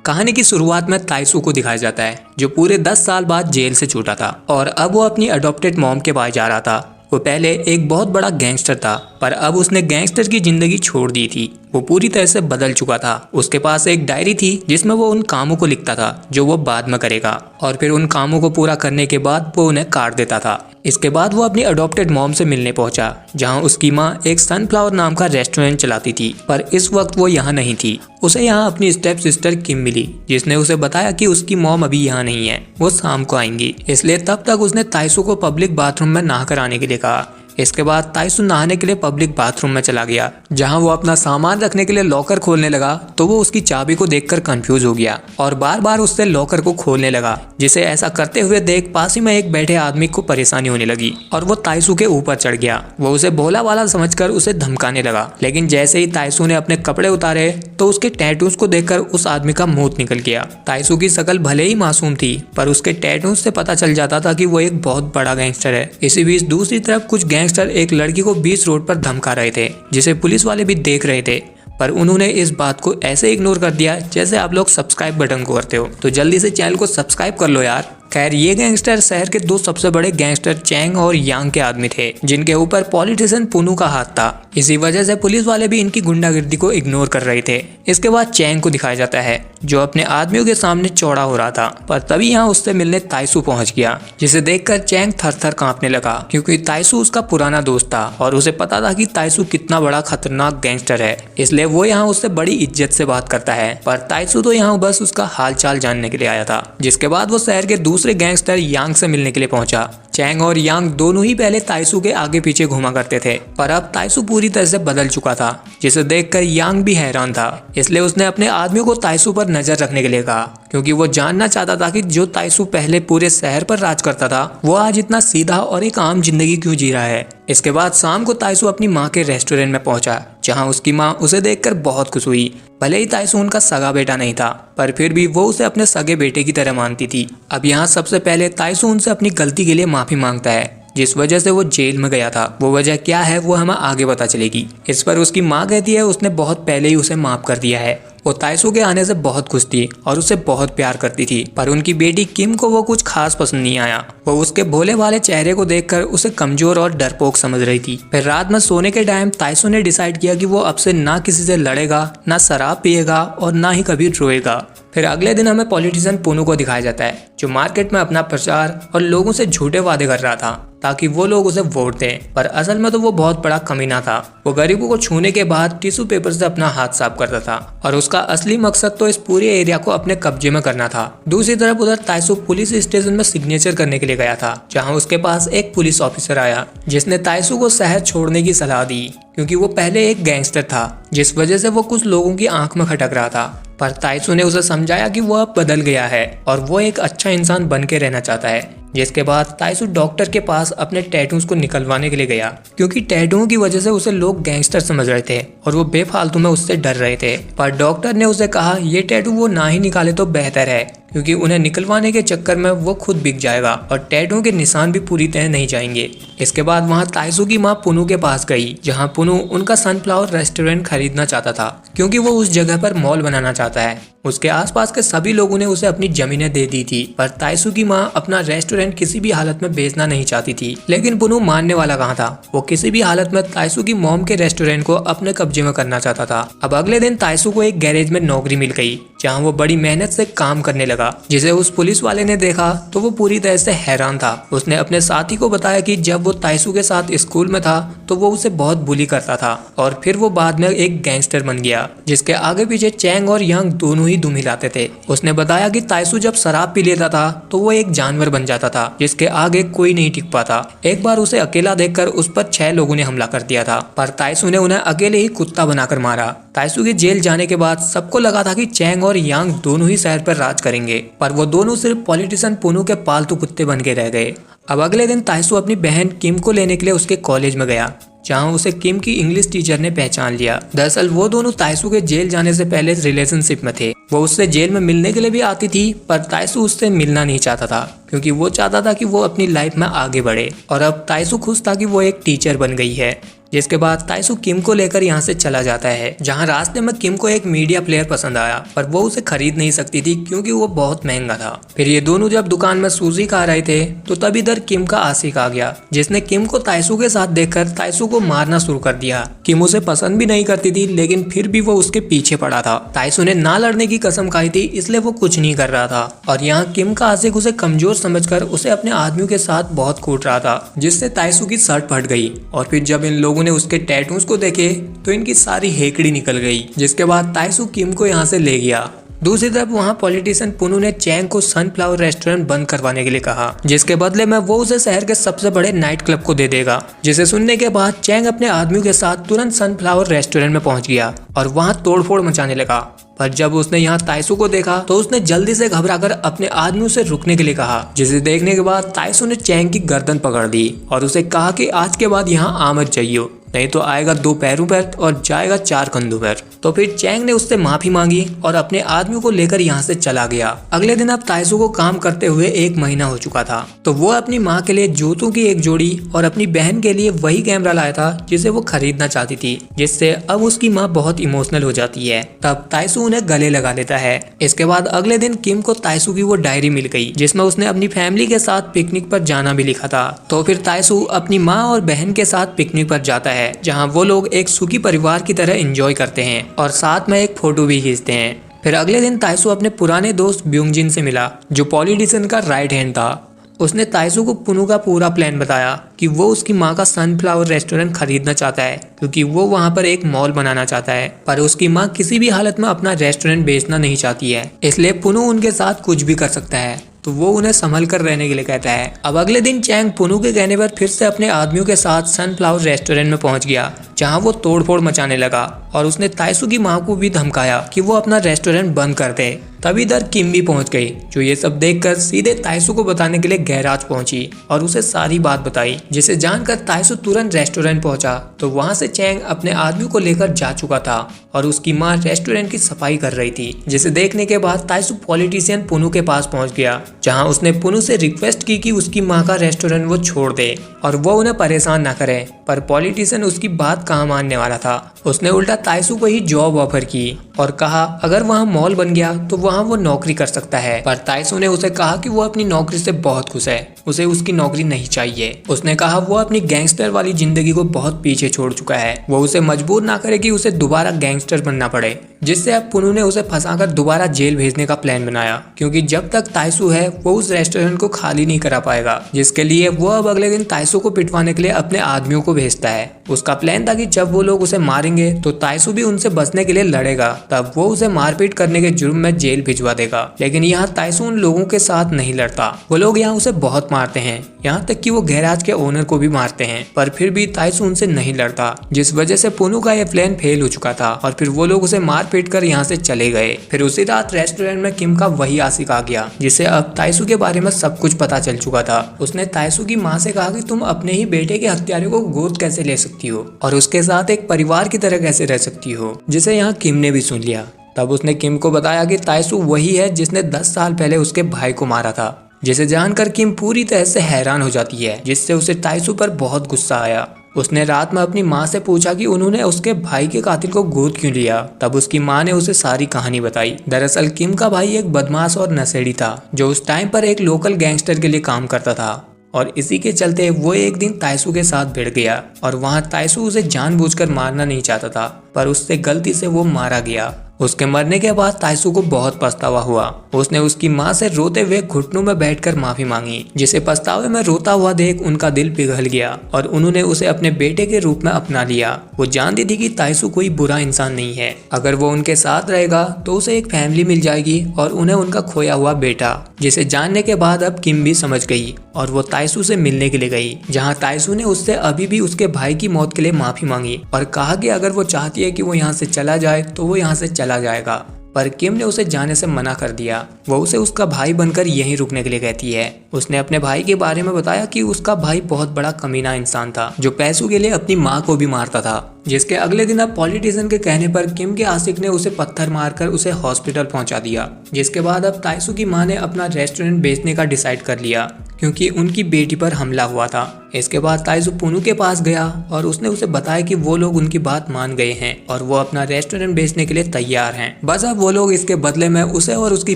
कहानी की शुरुआत में ताइसू को दिखाया जाता है जो पूरे 10 साल बाद जेल से छूटा था और अब वो अपनी अडॉप्टेड मॉम के पास जा रहा था। वो पहले एक बहुत बड़ा गैंगस्टर था पर अब उसने गैंगस्टर की जिंदगी छोड़ दी थी। वो पूरी तरह से बदल चुका था। उसके पास एक डायरी थी जिसमें वो उन कामों को लिखता था जो वो बाद में करेगा और फिर उन कामों को पूरा करने के बाद वो उन्हें काट देता था। इसके बाद वो अपनी अडॉप्टेड मॉम से मिलने पहुंचा जहां उसकी मां एक सनफ्लावर नाम का रेस्टोरेंट चलाती थी, पर इस वक्त वो यहाँ नहीं थी। उसे यहाँ अपनी स्टेप सिस्टर किम मिली जिसने उसे बताया कि उसकी मॉम अभी यहाँ नहीं है, वो शाम को आएंगी। इसलिए तब तक उसने ताइसू को पब्लिक बाथरूम में नहाकर आने के लिए कहा। इसके बाद ताइसू नहाने के लिए पब्लिक बाथरूम में चला गया जहां वो अपना सामान रखने के लिए लॉकर खोलने लगा तो वो उसकी चाबी को देखकर कंफ्यूज हो गया और बार बार उससे लॉकर को खोलने लगा, जिसे ऐसा करते हुए देख पास ही में एक बैठे आदमी को परेशानी होने लगी और वो ताइसू के ऊपर चढ़ गया। वो उसे भोला वाला समझकर उसे धमकाने लगा, लेकिन जैसे ही ताइसू ने अपने कपड़े उतारे तो उसके टैटूज को देखकर उस आदमी का मुंह निकल गया। ताइसू की शक्ल भले ही मासूम थी पर उसके टैटूज से पता चल जाता था कि वो एक बहुत बड़ा गैंगस्टर है। इसी बीच दूसरी तरफ कुछ गैंगस्टर एक लड़की को बीच रोड पर धमका रहे थे जिसे पुलिस वाले भी देख रहे थे, पर उन्होंने इस बात को ऐसे इग्नोर कर दिया जैसे आप लोग सब्सक्राइब बटन को करते हो। तो जल्दी से चैनल को सब्सक्राइब कर लो यार। खैर, ये गैंगस्टर शहर के दो सबसे बड़े गैंगस्टर चैंग और यांग के आदमी थे जिनके ऊपर पॉलिटिशियन पुनू का हाथ था। इसी वजह से पुलिस वाले भी इनकी गुंडागिर्दी को इग्नोर कर रहे थे। इसके बाद चैंग को दिखाया जाता है जो अपने आदमियों के सामने चौड़ा हो रहा था, पर तभी यहाँ उससे मिलने ताइसू पहुंच गया जिसे देखकर चैंग थर-थर कांपने लगा क्योंकि ताइसू उसका पुराना दोस्त था और उसे पता था कि ताइसू कितना बड़ा खतरनाक गैंगस्टर है, इसलिए वो यहाँ उससे बड़ी इज्जत से बात करता है। पर ताइसू तो यहाँ बस उसका हालचाल जानने के लिए आया था। जिसके बाद वो शहर के दूसरे गैंगस्टर यांग से मिलने के लिए पहुंचा। चैंग और यांग दोनों ही पहले ताइसू के आगे पीछे घुमा करते थे, पर अब ताइसू पूरी तरह से बदल चुका था जिसे देखकर यांग भी हैरान था। इसलिए उसने अपने आदमियों को ताइसू पर नजर रखने के लिए कहा क्योंकि वो जानना चाहता था कि जो ताइसू पहले पूरे शहर पर राज करता था वो आज इतना सीधा और एक आम जिंदगी क्यों जी रहा है। इसके बाद शाम को ताइसू अपनी माँ के रेस्टोरेंट में पहुंचा जहां उसकी माँ उसे देखकर बहुत खुश हुई। भले ही ताइसू उनका सगा बेटा नहीं था पर फिर भी वो उसे अपने सगे बेटे की तरह मानती थी। अब यहाँ सबसे पहले ताइसू उनसे अपनी गलती के लिए माफी मांगता है जिस वजह से वो जेल में गया था। वो वजह क्या है वो हमें आगे पता चलेगी। इस पर उसकी माँ कहती है उसने बहुत पहले ही उसे माफ कर दिया है। वो ताइसू के आने से बहुत खुश थी और उसे बहुत प्यार करती थी, पर उनकी बेटी किम को वो कुछ खास पसंद नहीं आया। वो उसके भोले वाले चेहरे को देखकर उसे कमजोर और डरपोक समझ रही थी। फिर रात में सोने के टाइम ताइसू ने डिसाइड किया कि वो अब से ना किसी से लड़ेगा, ना शराब पिएगा और ना ही कभी रोएगा। फिर अगले दिन हमें पॉलिटिशियन पुनू को दिखाया जाता है जो मार्केट में अपना प्रचार और लोगों से झूठे वादे कर रहा था ताकि वो लोग उसे वोट दें, पर असल में तो वो बहुत बड़ा कमीना था। वो गरीबों को छूने के बाद टिश्यू पेपर से अपना हाथ साफ करता था और उसका असली मकसद तो इस पूरे एरिया को अपने कब्जे में करना था। दूसरी तरफ उधर ताइसू पुलिस स्टेशन में सिग्नेचर करने के लिए गया था जहाँ उसके पास एक पुलिस ऑफिसर आया जिसने ताइसू को शहर छोड़ने की सलाह दी क्योंकि वो पहले एक गैंगस्टर था जिस वजह से वो कुछ लोगों की आंख में खटक रहा था। पर ताइसू ने उसे समझाया कि वो अब बदल गया है और वो एक अच्छा इंसान बन के रहना चाहता है। जिसके बाद ताइसू डॉक्टर के पास अपने टैटूज को निकलवाने के लिए गया क्योंकि टैटूओं की वजह से उसे लोग गैंगस्टर समझ रहे थे और वो बेफालतू में उससे डर रहे थे। पर डॉक्टर ने उसे कहा ये टैटू वो ना ही निकाले तो बेहतर है क्योंकि उन्हें निकलवाने के चक्कर में वो खुद बिक जाएगा और टैटू के निशान भी पूरी तरह नहीं जाएंगे। इसके बाद वहाँ ताइसू की माँ पुनू के पास गई जहाँ पुनू उनका सनफ्लावर रेस्टोरेंट खरीदना चाहता था क्योंकि वो उस जगह पर मॉल बनाना चाहता है। उसके आसपास के सभी लोगों ने उसे अपनी जमीनें दे दी थी, पर ताइसू की माँ अपना रेस्टोरेंट किसी भी हालत में बेचना नहीं चाहती थी। लेकिन पुनू मानने वाला कहाँ था। वो किसी भी हालत में ताइसू की मॉम के रेस्टोरेंट को अपने कब्जे में करना चाहता था। अब अगले दिन ताइसू को एक गैरेज में नौकरी मिल गई जहाँ वो बड़ी मेहनत से काम करने लगा। जिसे उस पुलिस वाले ने देखा तो वो पूरी तरह से हैरान था। उसने अपने साथी को बताया कि जब वो ताइसू के साथ स्कूल में था तो वो उसे बहुत बुली करता था और फिर वो बाद में एक गैंगस्टर बन गया जिसके आगे पीछे चैंग और यांग दोनों ही दुम हिलाते थे। उसने बताया कि ताइसू जब शराब पी लेता था तो वो एक जानवर बन जाता था जिसके आगे कोई नहीं टिक पाता। एक बार उसे अकेला देखकर उस पर 6 लोगों ने हमला कर दिया था, पर ताइसू ने उन्हें अकेले ही कुत्ता बनाकर मारा। ताइसू के जेल जाने के बाद सबको लगा था कि चैंग और यांग दोनों ही शहर पर राज करेंगे, पर वो दोनों सिर्फ पॉलिटिशियन पुनू के पालतू कुत्ते बन के रह गए। अब अगले दिन ताइसू अपनी बहन किम को लेने के लिए उसके कॉलेज में गया जहां उसे किम की इंग्लिश टीचर ने पहचान लिया। दरअसल वो दोनों ताइसू के जेल जाने से पहले रिलेशनशिप में थे। वो उससे जेल में मिलने के लिए भी आती थी, पर ताइसू उससे मिलना नहीं चाहता था क्योंकि वो चाहता था कि वो अपनी लाइफ में आगे बढ़े और अब ताइसू खुश था कि वो एक टीचर बन गई है। जिसके बाद ताइसू किम को लेकर यहाँ से चला जाता है, जहाँ रास्ते में किम को एक मीडिया प्लेयर पसंद आया, पर वो उसे खरीद नहीं सकती थी क्योंकि वो बहुत महंगा था। फिर ये दोनों जब दुकान में सूजी खा रहे थे तो तब इधर किम का आशिक आ गया, जिसने किम को ताइसू के साथ देखकर ताइसू को मारना शुरू कर दिया। किम उसे पसंद भी नहीं करती थी, लेकिन फिर भी वो उसके पीछे पड़ा था। ताइसू ने ना लड़ने की कसम खाई थी, इसलिए वो कुछ नहीं कर रहा था। और यहाँ किम का आशिक उसे कमजोर समझकर उसे अपने आदमियों के साथ बहुत कूट रहा था, जिससे ताइसू की शर्ट फट गई। और फिर जब इन लोगों ने उसके टैटूज को देखे तो इनकी सारी हेकड़ी निकल गई। जिसके बाद ताइसू किम को यहाँ से ले गया। दूसरी तरफ वहाँ पॉलिटिशियन पुनू ने चैंग को सनफ्लावर रेस्टोरेंट बंद करवाने के लिए कहा, जिसके बदले में वो उसे शहर के सबसे बड़े नाइट क्लब को दे देगा। जिसे सुनने के बाद चैंग अपने आदमियों के साथ तुरंत सनफ्लावर रेस्टोरेंट में पहुंच गया और वहाँ तोड़फोड़ मचाने लगा। पर जब उसने यहाँ ताइसू को देखा तो उसने जल्दी से घबराकर अपने आदमियों से रुकने के लिए कहा, जिसे देखने के बाद ताइसू ने चैंग की गर्दन पकड़ ली और उसे कहा कि आज के बाद यहाँ आ मत जाइयो, नहीं तो आएगा 2 पैरों पर और जाएगा 4 कंधों पर। तो फिर चैंग ने उससे माफी मांगी और अपने आदमियों को लेकर यहाँ से चला गया। अगले दिन अब ताइसू को काम करते हुए 1 महीना हो चुका था, तो वो अपनी माँ के लिए जूतों की एक जोड़ी और अपनी बहन के लिए वही कैमरा लाया था जिसे वो खरीदना चाहती थी, जिससे अब उसकी माँ बहुत इमोशनल हो जाती है। तब ताइसू उन्हें गले लगा लेता है। इसके बाद अगले दिन किम को ताइसू की वो डायरी मिल गई, जिसमें उसने अपनी फैमिली के साथ पिकनिक पर जाना भी लिखा था। तो फिर ताइसू अपनी माँ और बहन के साथ पिकनिक पर जाता है, जहाँ वो लोग एक सुखी परिवार की तरह एंजॉय करते हैं और साथ में एक फोटो भी खींचते हैं। फिर अगले दिन ताइसू अपने पुराने दोस्त ब्यूंगजिन से मिला, जो पॉलिटिशियन का राइट हैंड था। उसने ताइसू को पुनू का पूरा प्लान बताया कि वो उसकी माँ का सनफ्लावर रेस्टोरेंट खरीदना चाहता है, क्योंकि वो वहाँ पर एक मॉल बनाना चाहता है। पर उसकी माँ किसी भी हालत में अपना रेस्टोरेंट बेचना नहीं चाहती है, इसलिए पुनू उनके साथ कुछ भी कर सकता है। तो वो उन्हें संभल कर रहने के लिए कहता है। अब अगले दिन चैंग पुनू के कहने पर फिर से अपने आदमियों के साथ सनफ्लावर रेस्टोरेंट में पहुंच गया, जहां वो तोड़फोड़ मचाने लगा और उसने ताइसू की मां को भी धमकाया कि वो अपना रेस्टोरेंट बंद कर दे। तभी इधर किम भी पहुंच गई, जो ये सब देखकर सीधे ताइसू को बताने के लिए गैराज पहुंची और उसे सारी बात बताई, जिसे जानकर ताइसू तुरंत रेस्टोरेंट पहुंचा। तो वहां से चैंग अपने आदमी को लेकर जा चुका था और उसकी माँ रेस्टोरेंट की सफाई कर रही थी, जिसे देखने के बाद ताइसू पॉलिटिशियन पुनू के पास पहुंच गया, जहां उसने पुनू से रिक्वेस्ट की कि उसकी माँ का रेस्टोरेंट वो छोड़ दे और वो उन्हें परेशान न करे। पर पॉलिटिशियन उसकी बात कहाँ मानने वाला था। उसने उल्टा ताइसू को ही जॉब ऑफर की और कहा अगर वहाँ मॉल बन गया तो वहाँ वो नौकरी कर सकता है। पर ताइसू ने उसे कहा कि वो अपनी नौकरी से बहुत खुश है, उसे उसकी नौकरी नहीं चाहिए। उसने कहा वो अपनी गैंगस्टर वाली जिंदगी को बहुत पीछे छोड़ चुका है, वो उसे मजबूर ना करे कि उसे दोबारा गैंगस्टर बनना पड़े। जिससे अब पुनू ने उसे फंसाकर दोबारा जेल भेजने का प्लान बनाया, क्योंकि जब तक ताइसू है वो उस रेस्टोरेंट को खाली नहीं करा पाएगा। जिसके लिए वो अब अगले दिन ताइसू को पिटवाने के लिए अपने आदमियों को भेजता है। उसका प्लान था कि जब वो लोग उसे मारेंगे तो ताइसू भी उनसे बचने के लिए लड़ेगा, तब वो उसे मारपीट करने के जुर्म में जेल भिजवा देगा। लेकिन यहाँ ताइसू उन लोगों के साथ नहीं लड़ता, वो लोग यहाँ उसे बहुत मारते हैं, यहाँ तक कि वो गैराज के ओनर को भी मारते हैं। पर फिर भी ताइसू उनसे नहीं लड़ता, जिस वजह से पुनू का यह प्लान फेल हो चुका था और फिर वो लोग उसे मार पीट कर यहाँ से चले गए। फिर उसी रात रेस्टोरेंट में किम का वही आशिक आ गया, जिसे अब ताइसू के बारे में सब कुछ पता चल चुका था। उसने ताइसू की माँ से कहा कि तुम अपने ही बेटे के हत्यारे को गोद कैसे ले सकती हो और उसके साथ एक परिवार की तरह कैसे रह सकती हो, जिसे यहाँ किम ने भी सुन लिया। तब उसने किम को बताया कि ताइसू वही है जिसने 10 साल पहले उसके भाई को मारा था, जिसे जानकर किम पूरी तरह से हैरान हो जाती है, जिससे उसे ताइसू पर बहुत गुस्सा आया। उसने रात में अपनी माँ से पूछा कि उन्होंने उसके भाई के कातिल को गोद क्यों लिया। तब उसकी माँ ने उसे सारी कहानी बताई। दरअसल किम का भाई एक बदमाश और नशेड़ी था, जो उस टाइम पर एक लोकल गैंगस्टर के लिए काम करता था और इसी के चलते वो एक दिन ताइसू के साथ भिड़ गया और वहाँ ताइसू उसे जानबूझकर मारना नहीं चाहता था, पर उससे गलती से वो मारा गया। उसके मरने के बाद ताइसू को बहुत पछतावा हुआ। उसने उसकी माँ से रोते हुए घुटनों में बैठकर माफी मांगी, जिसे पछतावे में रोता हुआ देख उनका दिल पिघल गया और उन्होंने उसे अपने बेटे के रूप में अपना लिया। वो जानती थी कि ताइसू कोई बुरा इंसान नहीं है, अगर वो उनके साथ रहेगा तो उसे एक फैमिली मिल जाएगी और उन्हें उनका खोया हुआ बेटा। जिसे जानने के बाद अब किम भी समझ गई और वो ताइसू से मिलने के लिए गई, जहाँ ताइसू ने उससे अभी भी उसके भाई की मौत के लिए माफी मांगी और कहा कि अगर वो चाहती है कि वो यहाँ से चला जाए तो वो यहाँ से चला जाएगा। पर किम ने उसे जाने से मना कर दिया। वो उसे उसका भाई बनकर यहीं रुकने के लिए कहती है। उसने अपने भाई के बारे में बताया कि उसका भाई बहुत बड़ा कमीना इंसान था, जो पैसों के लिए अपनी माँ को भी मारता था। जिसके अगले दिन अब पॉलिटिशियन के कहने पर किम के आशिक ने उसे पत्थर मारकर उसे हॉस्पिटल पहुंचा दिया। जिसके बाद अब ताइसू की मां ने अपना रेस्टोरेंट बेचने का डिसाइड कर लिया क्योंकि उनकी बेटी पर हमला हुआ था। इसके बाद ताइसू पुनू के पास गया और उसने उसे बताया कि वो लोग उनकी बात मान गए हैं और वो अपना रेस्टोरेंट बेचने के लिए तैयार हैं। बस अब वो लोग इसके बदले में उसे और उसकी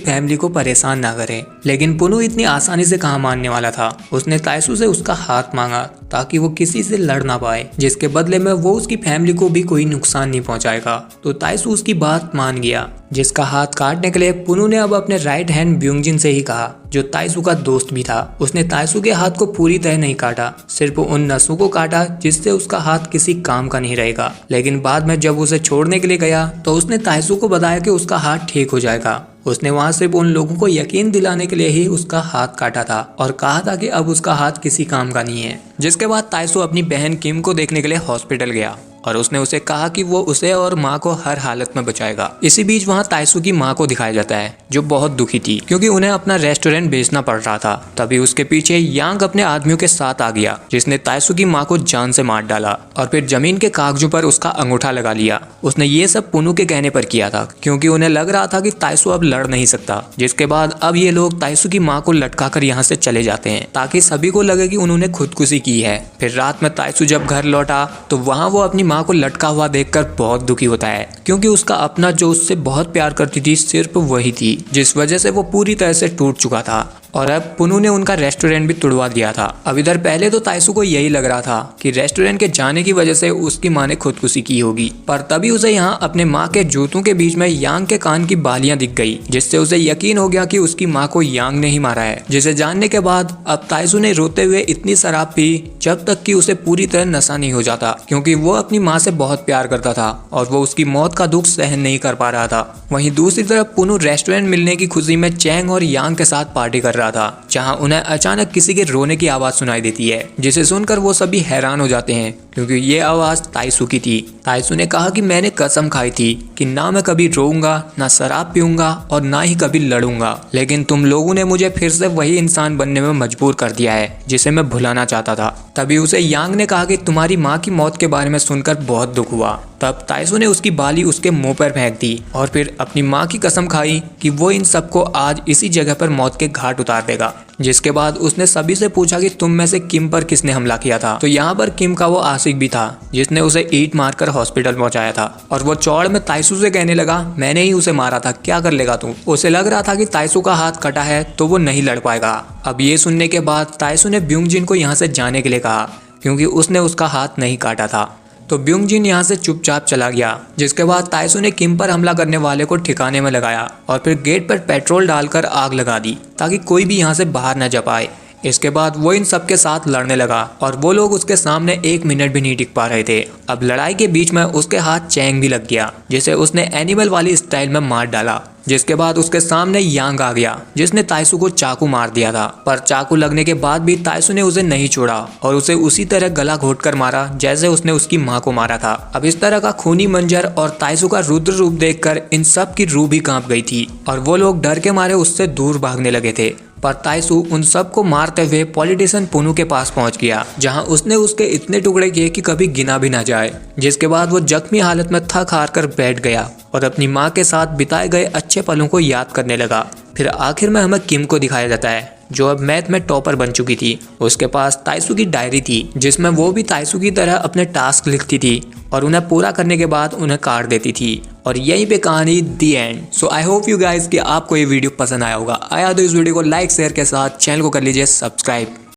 फैमिली को परेशान ना करें। लेकिन पुनू इतनी आसानी से कहाँ मानने वाला था। उसने ताइसू से उसका हाथ मांगा ताकि वो किसी से लड़ ना पाए, जिसके बदले में वो उसकी फैमिली को भी कोई नुकसान नहीं पहुंचाएगा। तो ताइसू उसकी बात मान गया, जिसका हाथ काटने के लिए पुनू ने अब अपने राइट हैंड ब्यूंगजिन से ही कहा, जो ताइसू का दोस्त भी था। उसने ताइसू के हाथ को पूरी तरह नहीं काटा, सिर्फ उन नसों को काटा जिससे उसका हाथ किसी काम का नहीं रहेगा। लेकिन बाद में जब उसे छोड़ने के लिए गया तो उसने ताइसू को बताया कि उसका हाथ ठीक हो जाएगा। उसने वहां सिर्फ उन लोगों को यकीन दिलाने के लिए ही उसका हाथ काटा था और कहा था कि अब उसका हाथ किसी काम का नहीं है। जिसके बाद ताइसू अपनी बहन किम को देखने के लिए हॉस्पिटल गया और उसने उसे कहा कि वो उसे और माँ को हर हालत में बचाएगा। इसी बीच वहाँ ताइसू की माँ को दिखाया जाता है, जो बहुत दुखी थी क्योंकि उन्हें अपना रेस्टोरेंट बेचना पड़ रहा था। तभी उसके पीछे यांग अपने आदमियों के साथ आ गया, जिसने ताइसू की माँ को जान से मार डाला और फिर जमीन के कागजों पर उसका अंगूठा लगा लिया। उसने ये सब पुनू के कहने पर किया था क्योंकि उन्हें लग रहा था कि ताइसू अब लड़ नहीं सकता। जिसके बाद अब ये लोग ताइसू की माँ को लटकाकर यहाँ से चले जाते हैं ताकि सभी को लगे कि उन्होंने खुदकुशी की है। फिर रात में ताइसू जब घर लौटा तो वहाँ वो अपनी माँ को लटका हुआ देखकर बहुत दुखी होता है क्योंकि उसका अपना जो उससे बहुत प्यार करती थी सिर्फ वही थी, जिस वजह से वो पूरी तरह से टूट चुका था। और अब पुनू ने उनका रेस्टोरेंट भी तुड़वा दिया था। अब इधर पहले तो ताइसू को यही लग रहा था कि रेस्टोरेंट के जाने की वजह से उसकी माँ ने खुदकुशी की होगी, पर तभी उसे यहाँ अपने माँ के जूतों के बीच में यांग के कान की बालियां दिख गई, जिससे उसे यकीन हो गया कि उसकी माँ को यांग ने ही मारा है। जिसे जानने के बाद अब ताइसू ने रोते हुए इतनी शराब पी जब तक कि उसे पूरी तरह नशा नहीं हो जाता, क्योंकि वो अपनी माँ से बहुत प्यार करता था और वो उसकी मौत का दुख सहन नहीं कर पा रहा था। वहीं दूसरी तरफ पुनू रेस्टोरेंट मिलने की खुशी में चैंग और यांग के साथ पार्टी कर रहा था, जहां उन्हें अचानक किसी के रोने की आवाज सुनाई देती है, जिसे सुनकर वो सभी हैरान हो जाते हैं क्योंकि ये आवाज ताइसू की थी। ताइसू ने कहा कि मैंने कसम खाई थी कि ना मैं कभी रोऊंगा, ना शराब पीऊंगा और ना ही कभी लड़ूंगा, लेकिन तुम लोगों ने मुझे फिर से वही इंसान बनने में मजबूर कर दिया है जिसे मैं भुलाना चाहता था। तभी उसे यांग ने कहा कि तुम्हारी माँ की मौत के बारे में सुनकर बहुत दुख हुआ। तब ताइसू ने उसकी बाली उसके मुंह पर फेंक दी और फिर अपनी माँ की कसम खाई कि वो इन सबको आज इसी जगह पर मौत के घाट उतार देगा। जिसके बाद उसने सभी से पूछा कि तुम में से किम पर किसने हमला किया था। तो यहाँ पर किम का वो आशिक भी था जिसने उसे ईंट मारकर हॉस्पिटल पहुंचाया था और वो चौड़ में ताइसू से कहने लगा, मैंने ही उसे मारा था, क्या कर लेगा तू। उसे लग रहा था कि ताइसू का हाथ कटा है तो वो नहीं लड़ पाएगा। अब ये सुनने के बाद ताइसू ने ब्यूंगजिन को यहाँ से जाने के लिए कहा क्योंकि उसने उसका हाथ नहीं काटा था। तो ब्यूंगजिन यहाँ से चुपचाप चला गया। जिसके बाद ताइसू ने किम पर हमला करने वाले को ठिकाने में लगाया और फिर गेट पर पेट्रोल डालकर आग लगा दी ताकि कोई भी यहाँ से बाहर न जा पाए। इसके बाद वो इन सबके साथ लड़ने लगा और वो लोग उसके सामने 1 मिनट भी नहीं टिक पा रहे थे। अब लड़ाई के बीच में उसके हाथ चैंग भी लग गया, जिसे उसने एनिमल वाली स्टाइल में मार डाला। जिसके बाद उसके सामने यांग आ गया जिसने ताइसू को चाकू मार दिया था, पर चाकू लगने के बाद भी ताइसू ने उसे नहीं छोड़ा और उसे उसी तरह गला घोटकर मारा जैसे उसने उसकी माँ को मारा था। अब इस तरह का खूनी मंजर और ताइसू का रुद्र रूप देखकर इन सब की रूह भी कांप गई थी और वो लोग डर के मारे उससे दूर भागने लगे थे। पर ताइसू उन सबको मारते हुए पॉलिटिशियन पुनू के पास पहुंच गया, जहां उसने उसके इतने टुकड़े किए कि कभी गिना भी ना जाए। जिसके बाद वो जख्मी हालत में थक हार कर बैठ गया और अपनी माँ के साथ बिताए गए अच्छे पलों को याद करने लगा। फिर आखिर में हमें किम को दिखाया जाता है, जो अब मैथ में टॉपर बन चुकी थी। उसके पास ताइसू की डायरी थी जिसमें वो भी ताइसू की तरह अपने टास्क लिखती थी और उन्हें पूरा करने के बाद उन्हें काट देती थी। और यहीं पे कहानी the end. So I hope you guys कि आपको ये वीडियो पसंद आया होगा। आया तो इस वीडियो को लाइक शेयर के साथ चैनल को कर लीजिए सब्सक्राइब।